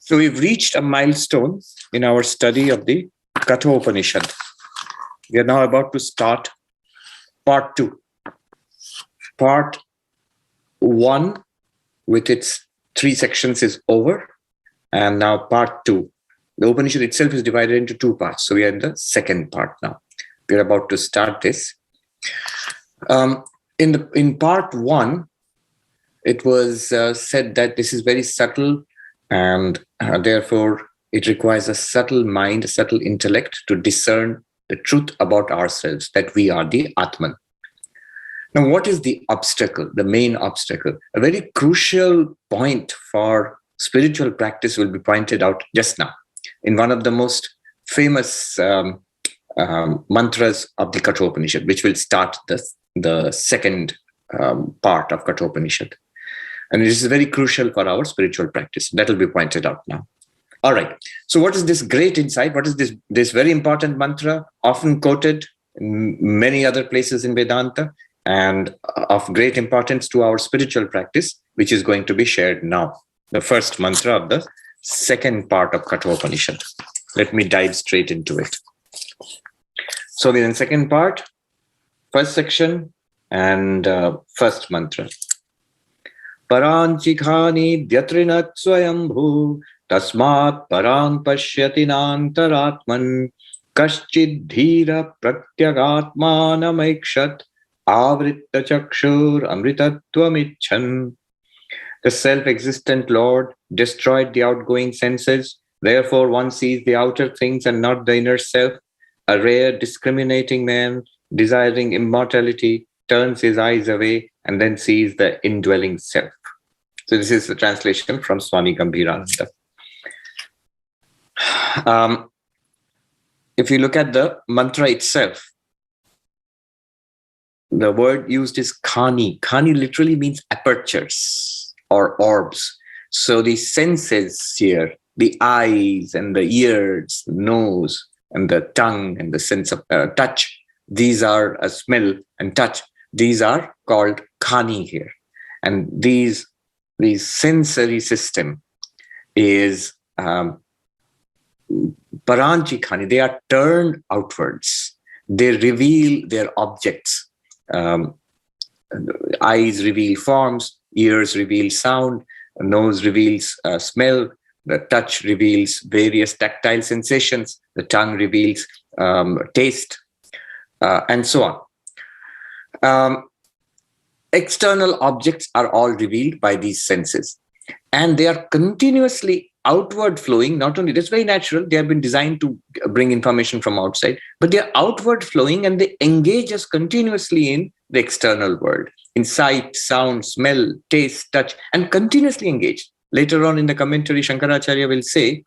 So we've reached a milestone in our study of the Katha Upanishad. We are now about to start part 2. Part 1 with its 3 sections is over, and now part 2. The Upanishad itself is divided into 2 parts. So we are in the second part now. We are about to start this. In part 1, it was said that this is very subtle, and therefore it requires a subtle mind, a subtle intellect to discern the truth about ourselves, that we are the Atman. Now, what is the obstacle, the main obstacle? A very crucial point for spiritual practice will be pointed out just now in one of the most famous mantras of the Katha Upanishad, which will start the second part of Katha Upanishad. And it is very crucial for our spiritual practice. That will be pointed out now. All right. So what is this great insight? What is this very important mantra, often quoted in many other places in Vedanta, and of great importance to our spiritual practice, which is going to be shared now? The first mantra of the second part of Katha Upanishad. Let me dive straight into it. So we're in the second part, first section, and first mantra. Parāṅci khāni vyatṛṇat svayambhū tasmātparāṅpaśyati nāntarātman kaściddhīraḥ pratyagātmānamaikṣat āvṛttacakṣuramṛtatvamicchan. The self-existent Lord destroyed the outgoing senses. Therefore, one sees the outer things and not the inner self. A rare, discriminating man, desiring immortality, turns his eyes away and then sees the indwelling self. So this is the translation from Swami Gambhirananda. If you look at the mantra itself, the word used is khāni. Khāni literally means apertures or orbs. So the senses here, the eyes and the ears, the nose and the tongue and the sense of touch, these are a smell and touch. These are called khāni here. And the sensory system is parāṅci khāni. They are turned outwards. They reveal their objects. Eyes reveal forms, ears reveal sound, nose reveals smell, the touch reveals various tactile sensations, the tongue reveals taste, and so on. External objects are all revealed by these senses, and they are continuously outward flowing. Not only that's very natural, they have been designed to bring information from outside, but they are outward flowing and they engage us continuously in the external world, in sight, sound, smell, taste, touch, and continuously engaged. Later on in the commentary, Shankaracharya will say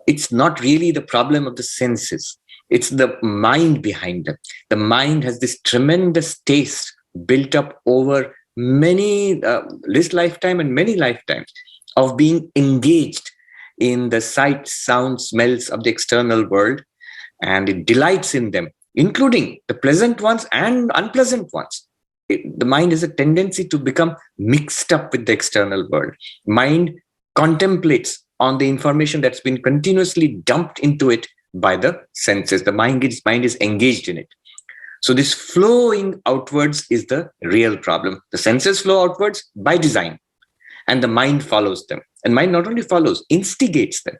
it's not really the problem of the senses. It's the mind behind them. The mind has this tremendous taste built up over this lifetime and many lifetimes of being engaged in the sight, sound, smells of the external world, and it delights in them, including the pleasant ones and unpleasant ones. The mind has a tendency to become mixed up with the external world. Mind contemplates on the information that's been continuously dumped into it by the senses. The mind is engaged in it. So this flowing outwards is the real problem. The senses flow outwards by design, and the mind follows them. And mind not only follows, instigates them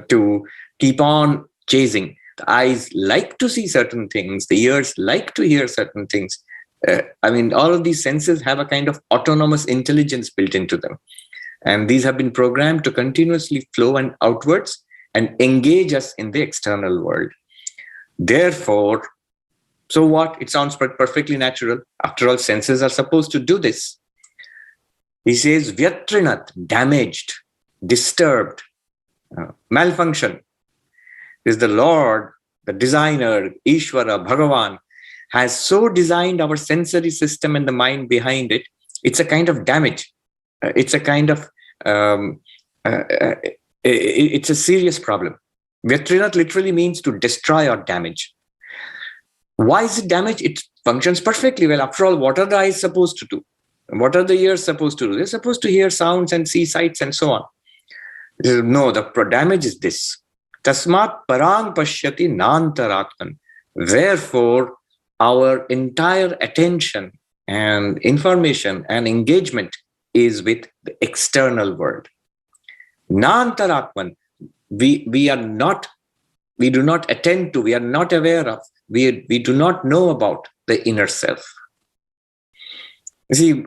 to keep on chasing. The eyes like to see certain things. The ears like to hear certain things. All of these senses have a kind of autonomous intelligence built into them. And these have been programmed to continuously flow and outwards and engage us in the external world. Therefore, so what? It sounds perfectly natural. After all, senses are supposed to do this. He says, vyatṛṇat, damaged, disturbed, malfunction. Is the Lord, the designer, Ishvara, Bhagavan, has so designed our sensory system and the mind behind it. It's a kind of damage. It's a kind of, it's a serious problem. Vyatṛṇat literally means to destroy or damage. Why is it damaged? It functions perfectly well. After all, what are the eyes supposed to do? And what are the ears supposed to do? They're supposed to hear sounds and see sights and so on. No, the damage is this. Tasmātparāṅpaśyati nāntarātman. Therefore, our entire attention and information and engagement is with the external world. Nāntarātman, we do not attend to, we are not aware of, we do not know about the inner self. You see,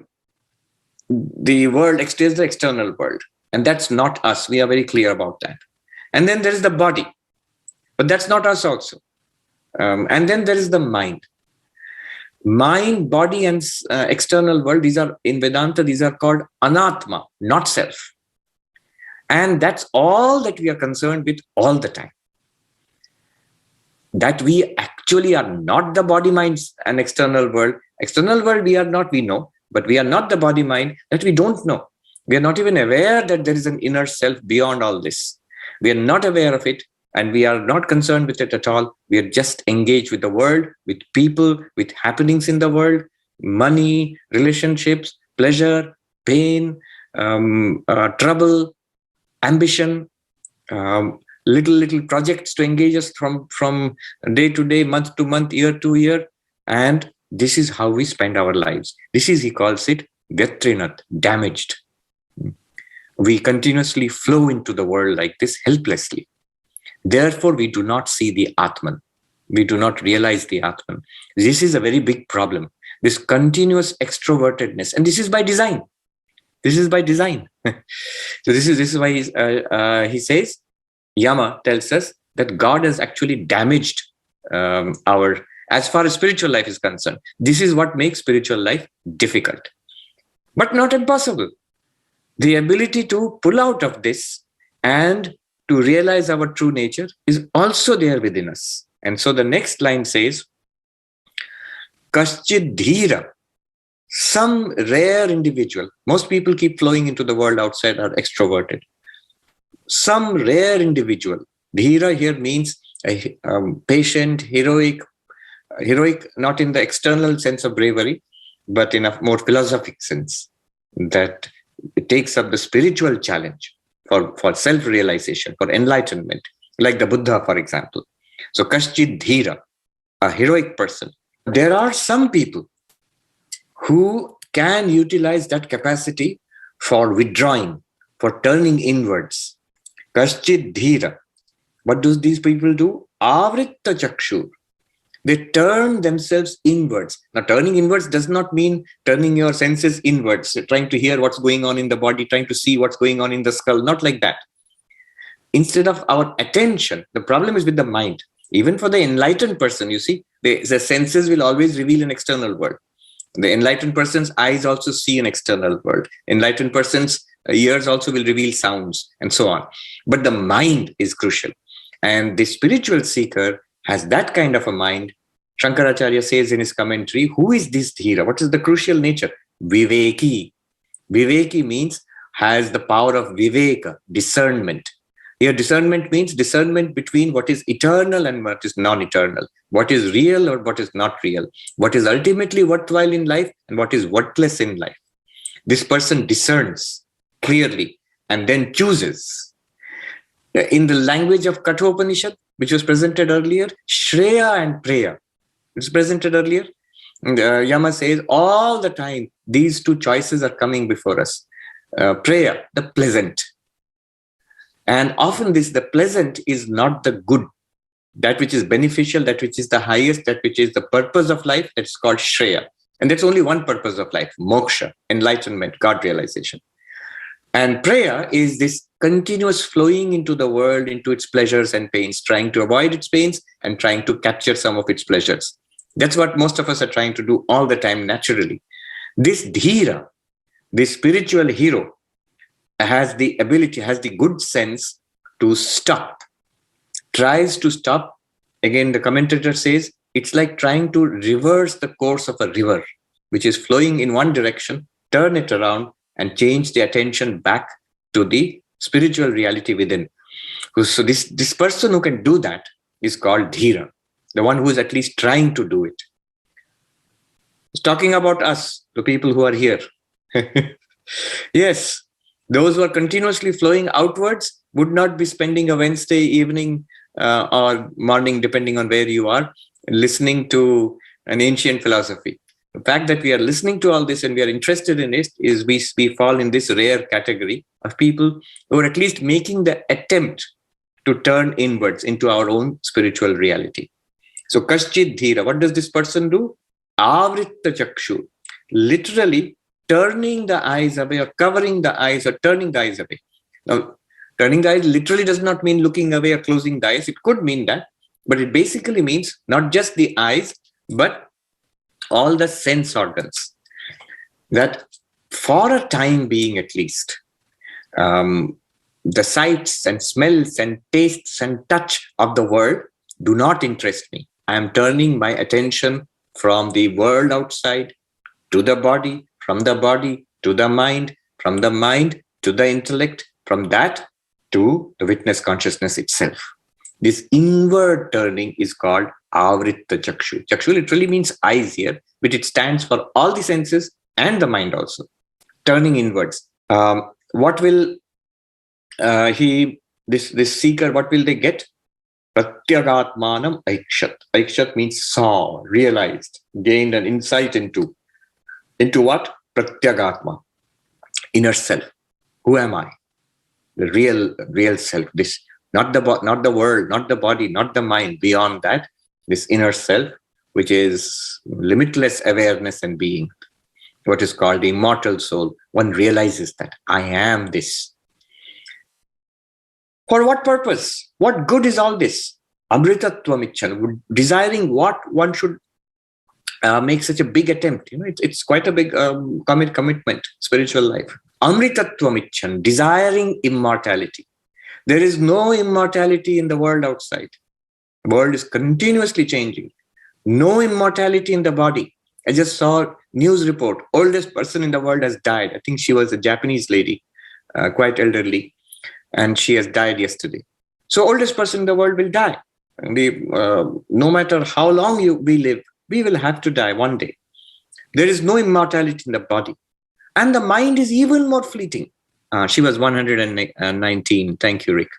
the world is the external world, and that's not us. We are very clear about that. And then there is the body, but that's not us also. And then there is the mind. Mind, body, and external world, these are, in Vedanta, these are called ānātma, not self. And that's all that we are concerned with all the time. That we actually are not the body, mind, and external world. External world we are not, we know, but we are not the body, mind, that we don't know. We are not even aware that there is an inner self beyond all this. We are not aware of it, and we are not concerned with it at all. We are just engaged with the world, with people, with happenings in the world, money, relationships, pleasure, pain, trouble, ambition, little projects to engage us from day to day, month to month, year to year. And this is how we spend our lives. This is, he calls it, vyatṛṇat, damaged. We continuously flow into the world like this helplessly. Therefore, we do not see the Atman. We do not realize the Atman. This is a very big problem. This continuous extrovertedness. And this is by design. This is by design. So this is why he says, Yama tells us that God has actually damaged as far as spiritual life is concerned. This is what makes spiritual life difficult, but not impossible. The ability to pull out of this and to realize our true nature is also there within us. And so the next line says, kaściddhīraḥ. Some rare individual, most people keep flowing into the world outside, are extroverted. Some rare individual, dhīraḥ here means patient, heroic, not in the external sense of bravery, but in a more philosophic sense, that it takes up the spiritual challenge for self-realization, for enlightenment, like the Buddha, for example. So kaściddhīraḥ, a heroic person. There are some people who can utilize that capacity for withdrawing, for turning inwards. Kaściddhīraḥ. What do these people do? āvṛttacakṣur. They turn themselves inwards. Now, turning inwards does not mean turning your senses inwards, trying to hear what's going on in the body, trying to see what's going on in the skull, not like that. Instead of our attention, the problem is with the mind. Even for the enlightened person, you see, the senses will always reveal an external world. The enlightened person's eyes also see an external world. Enlightened person's ears also will reveal sounds, and so on. But the mind is crucial. And the spiritual seeker has that kind of a mind. Shankaracharya says in his commentary, who is this dhīraḥ? What is the crucial nature? Viveki. Viveki means has the power of viveka, discernment. Here, discernment means discernment between what is eternal and what is non-eternal, what is real or what is not real, what is ultimately worthwhile in life and what is worthless in life. This person discerns clearly and then chooses. In the language of Katha Upanishad, which was presented earlier, Shreya and Preya, it's presented earlier. Yama says all the time, these two choices are coming before us. Preya, the pleasant. And often the pleasant is not the good, that which is beneficial, that which is the highest, that which is the purpose of life, that's called Shreya. And that's only one purpose of life, moksha, enlightenment, God realization. And Preya is this continuous flowing into the world, into its pleasures and pains, trying to avoid its pains and trying to capture some of its pleasures. That's what most of us are trying to do all the time naturally. This dhīraḥ, this spiritual hero, has the ability, has the good sense to stop, tries to stop. Again, the commentator says, it's like trying to reverse the course of a river, which is flowing in one direction, turn it around and change the attention back to the spiritual reality within. So this person who can do that is called dhīraḥ, the one who is at least trying to do it. It's talking about us, the people who are here. Yes, those who are continuously flowing outwards, would not be spending a Wednesday evening or morning, depending on where you are, listening to an ancient philosophy. The fact that we are listening to all this and we are interested in it is we fall in this rare category of people who are at least making the attempt to turn inwards into our own spiritual reality. So kaściddhīraḥ, what does this person do? āvṛttacakṣur, literally turning the eyes away or covering the eyes or turning the eyes away. Now, turning the eyes literally does not mean looking away or closing the eyes. It could mean that, but it basically means not just the eyes, but all the sense organs. That for a time being at least, the sights and smells and tastes and touch of the world do not interest me. I am turning my attention from the world outside to the body, from the body to the mind, from the mind to the intellect, from that to the witness consciousness itself. This inward turning is called āvṛttacakṣur. Cakṣur literally means eyes here, but it stands for all the senses and the mind also. Turning inwards. What will this seeker, what will they get? pratyagātmānamaikṣa. Aikṣat means saw, realized, gained an insight into what? Pratyagātman, inner self. Who am I? The real self. This not the world, not the body, not the mind. Beyond that, this inner self, which is limitless awareness and being, what is called the immortal soul. One realizes that I am this. For what purpose? What good is all this? amṛtatvam, desiring what one should make such a big attempt. It's quite a big commitment, spiritual life. amṛtatvam, desiring immortality. There is no immortality in the world outside. The world is continuously changing. No immortality in the body. I just saw a news report. Oldest person in the world has died. I think she was a Japanese lady, quite elderly, and she has died yesterday. So oldest person in the world will die. No matter how long we live, we will have to die one day. There is no immortality in the body. And the mind is even more fleeting. She was 119. Thank you, Rick.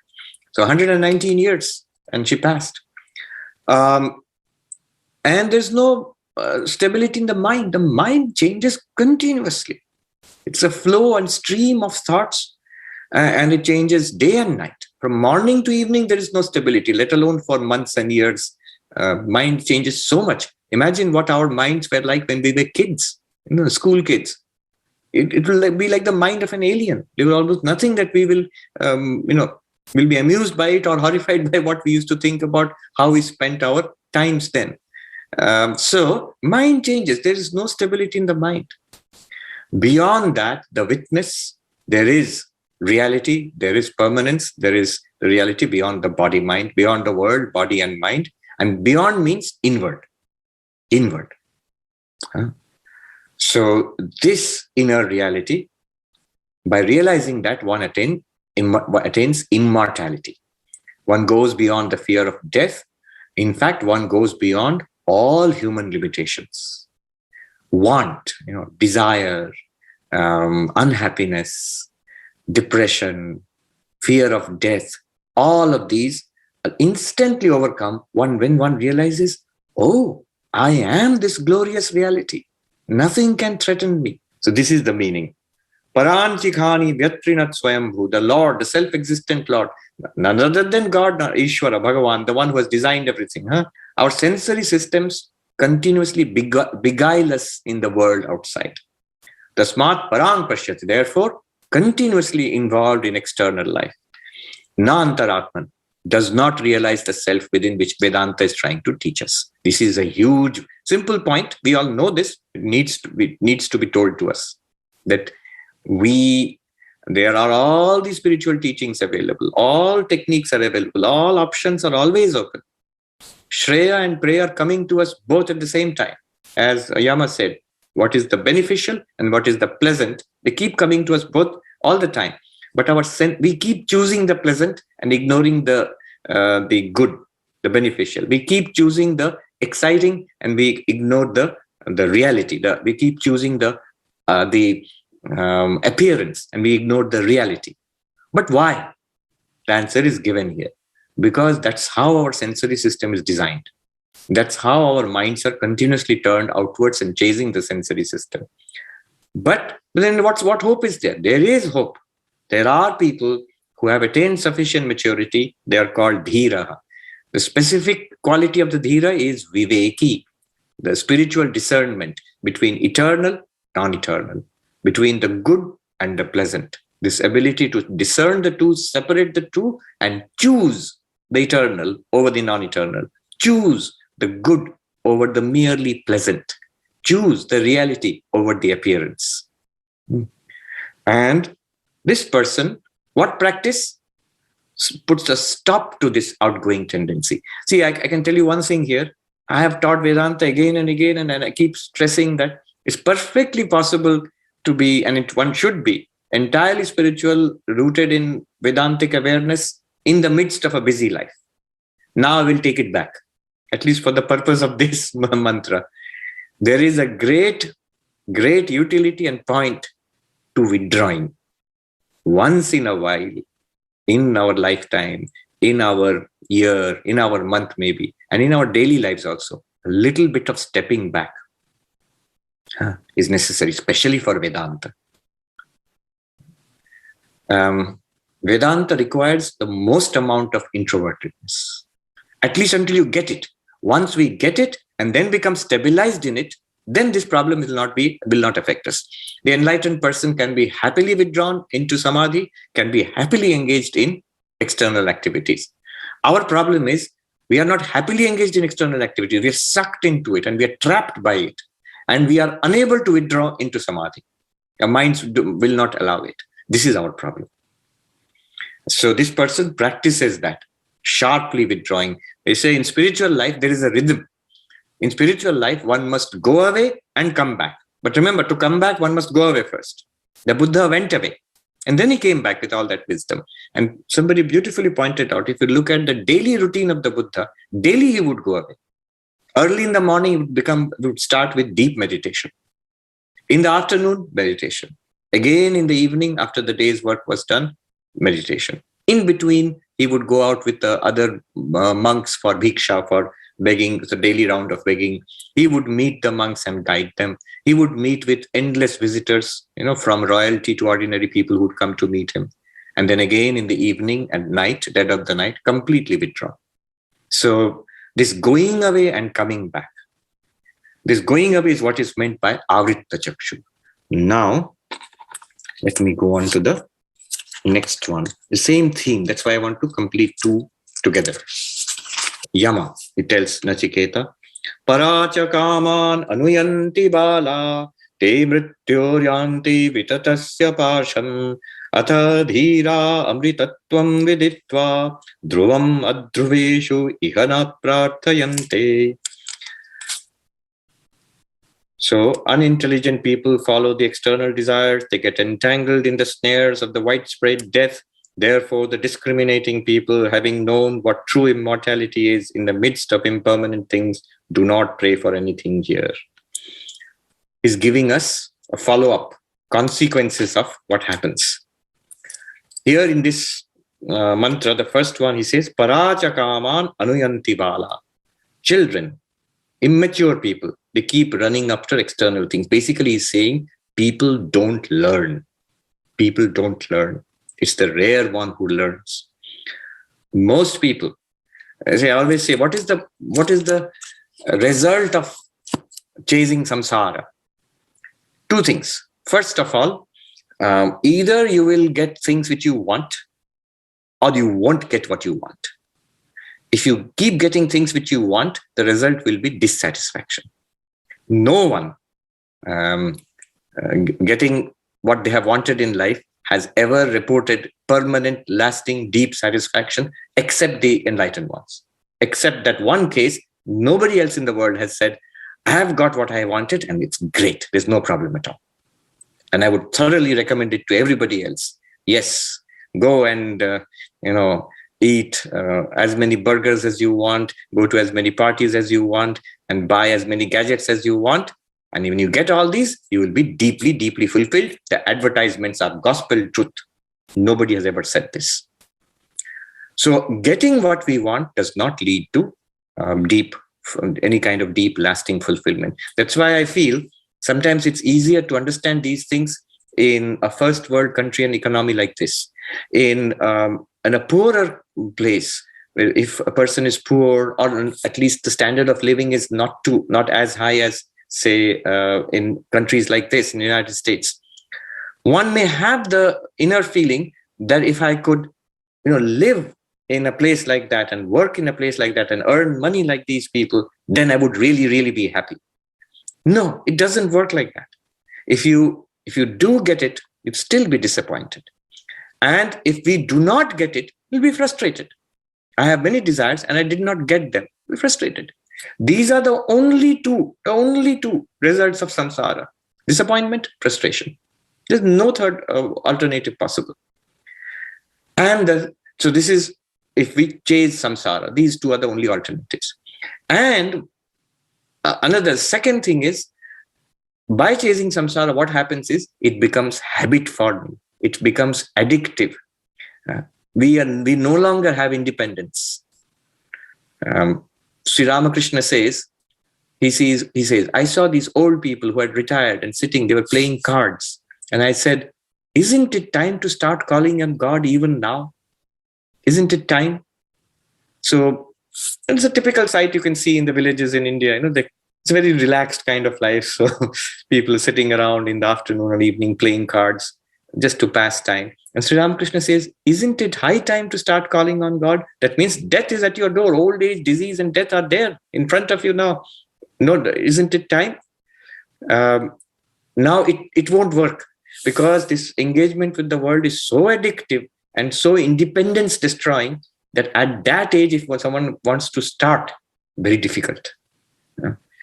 So 119 years and she passed. And there's no stability in the mind. The mind changes continuously. It's a flow and stream of thoughts, and it changes day and night. From morning to evening, there is no stability, let alone for months and years. Mind changes so much. Imagine what our minds were like when we were kids, school kids. It will be like the mind of an alien. There will almost nothing that we will, will be amused by it or horrified by what we used to think about how we spent our times then. So mind changes. There is no stability in the mind. Beyond that, the witness, there is reality, there is permanence, there is the reality beyond the body, mind, beyond the world, body and mind. And beyond means inward. Inward. So this inner reality, by realizing that, one attains immortality. One goes beyond the fear of death. In fact, one goes beyond all human limitations. Want, desire, unhappiness, depression, fear of death, all of these are instantly overcome when one realizes, oh, I am this glorious reality. Nothing can threaten me. So this is the meaning. Parāṅci, khāni, vyatṛṇat, svayambhū, the Lord, the self-existent Lord, none other than God, Ishvara, Bhagavan, the one who has designed everything. Our sensory systems continuously beguile us in the world outside. Tasmātparāṅpaśyati, therefore, continuously involved in external life. Nāntarātman does not realize the self within which Vedanta is trying to teach us. This is a huge, simple point. We all know this. It needs to be told to us that there are all these spiritual teachings available. All techniques are available. All options are always open. Shreya and prayer coming to us both at the same time. As Yama said, what is the beneficial and what is the pleasant, they keep coming to us both all the time. But we keep choosing the pleasant and ignoring the good, the beneficial. We keep choosing the exciting and we ignore the reality. We keep choosing the appearance and we ignore the reality. But why? The answer is given here, because that's how our sensory system is designed. That's how our minds are continuously turned outwards and chasing the sensory system. But then what hope is there? There is hope. There are people who have attained sufficient maturity. They are called dhīraḥ. The specific quality of the dhīraḥ is viveki, the spiritual discernment between eternal, non-eternal, between the good and the pleasant. This ability to discern the two, separate the two, and choose the eternal over the non-eternal. Choose the good over the merely pleasant. Choose the reality over the appearance. And this person, what practice puts a stop to this outgoing tendency? See, I can tell you one thing here. I have taught Vedanta again and again, and I keep stressing that it's perfectly possible to be, and one should be, entirely spiritual, rooted in Vedantic awareness in the midst of a busy life. Now I will take it back, at least for the purpose of this mantra. There is a great utility and point to withdrawing once in a while, in our lifetime, in our year, in our month maybe, and in our daily lives also. A little bit of stepping back is necessary, especially for Vedanta. Vedanta requires the most amount of introvertedness, at least until you get it. Once we get it and then become stabilized in it, then this problem will not affect us. The enlightened person can be happily withdrawn into samadhi, can be happily engaged in external activities. Our problem is we are not happily engaged in external activities. We are sucked into it and we are trapped by it. And we are unable to withdraw into samadhi. Our minds will not allow it. This is our problem. So this person practices that, sharply withdrawing. They say in spiritual life, there is a rhythm. In spiritual life, one must go away and come back. But remember, to come back, one must go away first. The Buddha went away and then he came back with all that wisdom. And somebody beautifully pointed out, if you look at the daily routine of the Buddha, daily he would go away. Early in the morning, he would start with deep meditation. In the afternoon, meditation. Again, in the evening, after the day's work was done, meditation. In between, he would go out with the other monks for bhiksha, for begging, the daily round of begging. He would meet the monks and guide them. He would meet with endless visitors, from royalty to ordinary people who would come to meet him. And then again in the evening and night, dead of the night, completely withdraw. So this going away and coming back. This going away is what is meant by āvṛttacakṣur. Now, let me go on to the next one. The same theme. That's why I want to complete two together. Yama, it tells Nachiketa, parācakāman anuyanti bāla te mrityoryanti vitatasya pārṣam atha dhīraḥ amṛtatvam viditva dhruvam adhruveshu icchan prārthayante. So unintelligent people follow the external desires. They get entangled in the snares of the widespread death. Therefore, the discriminating people, having known what true immortality is in the midst of impermanent things, do not pray for anything here. He's giving us a follow-up, consequences of what happens. Here in this mantra, the first one, he says, parācakāman anuyanti bāla. Children, immature people, they keep running after external things. Basically, he's saying people don't learn. People don't learn. It's the rare one who learns. Most people, as I always say, what is the result of chasing samsara? Two things. First of all, either you will get things which you want, or you won't get what you want. If you keep getting things which you want, the result will be dissatisfaction. No one getting what they have wanted in life has ever reported permanent, lasting, deep satisfaction, except the enlightened ones. Except that one case, nobody else in the world has said, I have got what I wanted and it's great. There's no problem at all. And I would thoroughly recommend it to everybody else. Yes, go and, eat as many burgers as you want, go to as many parties as you want, and buy as many gadgets as you want. And when you get all these, you will be deeply, deeply fulfilled. The advertisements are gospel truth. Nobody has ever said this. So getting what we want does not lead to any kind of deep, lasting fulfillment. That's why I feel sometimes it's easier to understand these things in a first world country and economy like this. In a poorer place, where if a person is poor, or at least the standard of living is not as high as, say, in countries like this, in the United States, one may have the inner feeling that if I could, live in a place like that and work in a place like that and earn money like these people, then I would really, really be happy. No, it doesn't work like that. If you do get it, you'd still be disappointed. And if we do not get it, we'll be frustrated. I have many desires and I did not get them. We're frustrated. These are the only two results of samsara: disappointment, frustration. There's no third alternative possible. And so this is, if we chase samsara, these two are the only alternatives. And another second thing is, by chasing samsara, what happens is it becomes habit forming. It becomes addictive. We no longer have independence. Sri Ramakrishna says, he says, I saw these old people who had retired and sitting, they were playing cards. And I said, isn't it time to start calling on God even now? Isn't it time? So it's a typical sight you can see in the villages in India. It's a very relaxed kind of life. So people are sitting around in the afternoon or evening playing cards just to pass time. And Sri Ramakrishna says, isn't it high time to start calling on God? That means death is at your door. Old age, disease, and death are there in front of you now. No, isn't it time? Now it won't work, because this engagement with the world is so addictive and so independence destroying that at that age, if someone wants to start, very difficult.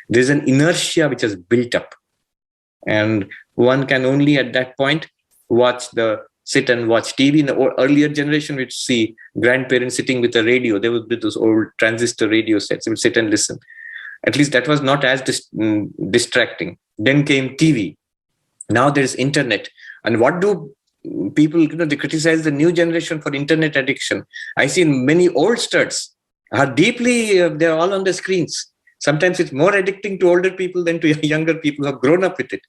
There's an inertia which has built up, and one can only at that point sit and watch TV. In the earlier generation, we'd see grandparents sitting with a radio. There would be those old transistor radio sets. They would sit and listen. At least that was not as distracting. Then came TV. Now there's internet. And what do people, they criticize the new generation for internet addiction. I see many old studs are deeply, they're all on the screens. Sometimes it's more addicting to older people than to younger people who have grown up with it.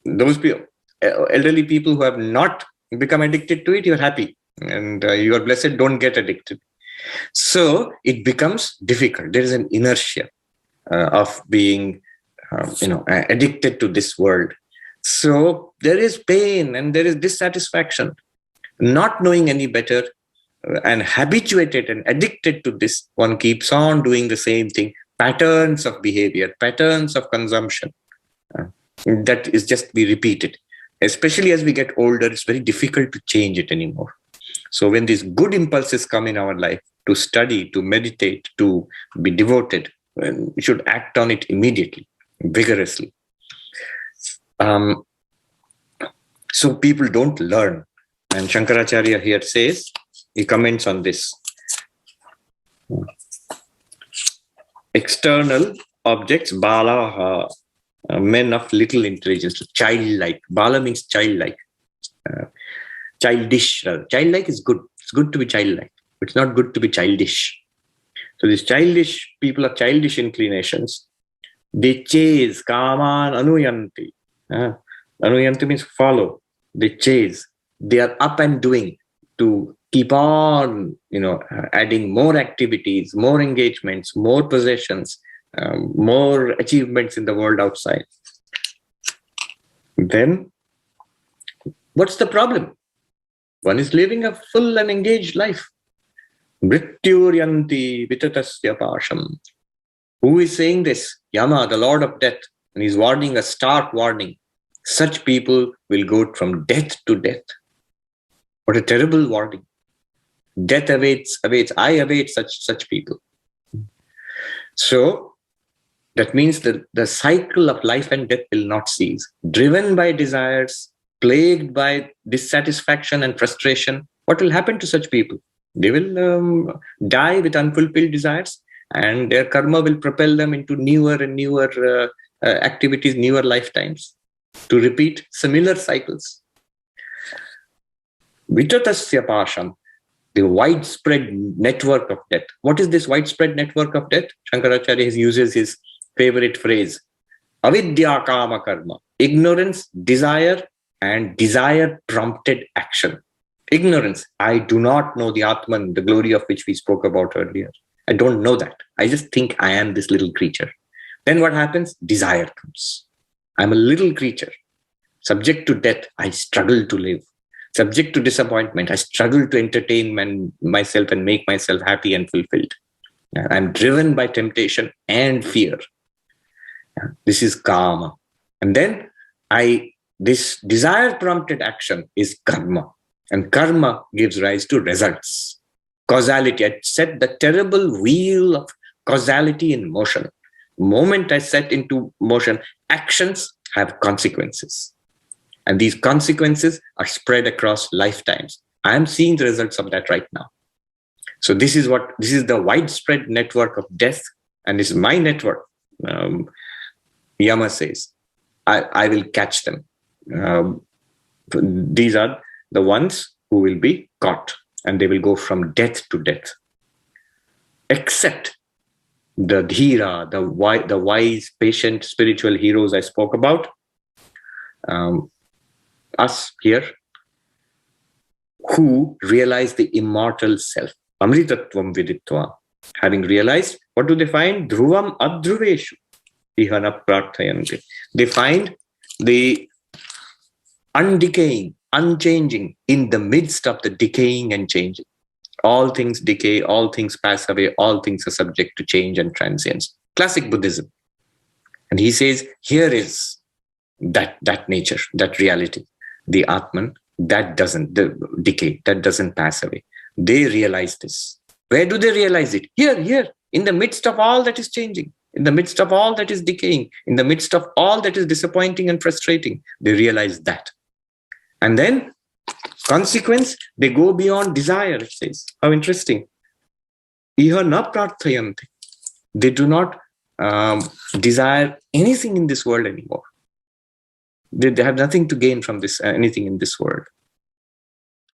Those people, elderly people who have not become addicted to it, you're happy. And you are blessed, don't get addicted. So it becomes difficult. There is an inertia of being, addicted to this world. So there is pain and there is dissatisfaction. Not knowing any better and habituated and addicted to this, one keeps on doing the same thing. Patterns of behavior, patterns of consumption. That is just be repeated. Especially as we get older, it's very difficult to change it anymore. So when these good impulses come in our life, to study, to meditate, to be devoted, we should act on it immediately, vigorously. So people don't learn. And Shankaracharya here says, he comments on this. External objects, bala, men of little intelligence, childlike. Bala means childlike. Childish. Childlike is good. It's good to be childlike. It's not good to be childish. So these childish people have childish inclinations. They chase, kaman anuyanti. Anuyanti means follow. They chase. They are up and doing to keep on, adding more activities, more engagements, more possessions, more achievements in the world outside. Then, what's the problem? One is living a full and engaged life. Mrityuryanti vitatasya pāṣam. Who is saying this? Yama, the Lord of Death. And he's warning a stark warning. Such people will go from death to death. What a terrible warning. Death awaits. I await such people. So, that means that the cycle of life and death will not cease. Driven by desires, plagued by dissatisfaction and frustration, what will happen to such people? They will die with unfulfilled desires, and their karma will propel them into newer and newer activities, newer lifetimes, to repeat similar cycles. Vitatasya pāṣam. the widespread network of death. What is this widespread network of death? Shankaracharya uses his favorite phrase, avidya kama karma, ignorance, desire, and desire-prompted action. Ignorance, I do not know the Atman, the glory of which we spoke about earlier. I don't know that. I just think I am this little creature. Then what happens? Desire comes. I'm a little creature. Subject to death, I struggle to live. Subject to disappointment, I struggle to entertain myself and make myself happy and fulfilled. I'm driven by temptation and fear. This is kama. And then this desire-prompted action is karma. And karma gives rise to results. Causality. I set the terrible wheel of causality in motion. The moment I set into motion, actions have consequences. And these consequences are spread across lifetimes. I am seeing the results of that right now. So this is the widespread network of death. And this is my network. Yama says, I will catch them. These are the ones who will be caught, and they will go from death to death. Except the dhīraḥ, the wise, patient, spiritual heroes I spoke about, us here, who realize the immortal self. Amṛtatvam viditva. Having realized, what do they find? Dhruvam adhruveshu. Ihana prarthayanti. They find the undecaying, unchanging in the midst of the decaying and changing. All things decay, all things pass away, all things are subject to change and transience. Classic Buddhism. And he says, here is that nature, that reality, the Atman, that doesn't decay, that doesn't pass away. They realize this. Where do they realize it? Here, in the midst of all that is changing, in the midst of all that is decaying, in the midst of all that is disappointing and frustrating, they realize that. And then, consequence, they go beyond desire, it says. How interesting. Iha na prarthayanti. They do not desire anything in this world anymore. They have nothing to gain from this, anything in this world.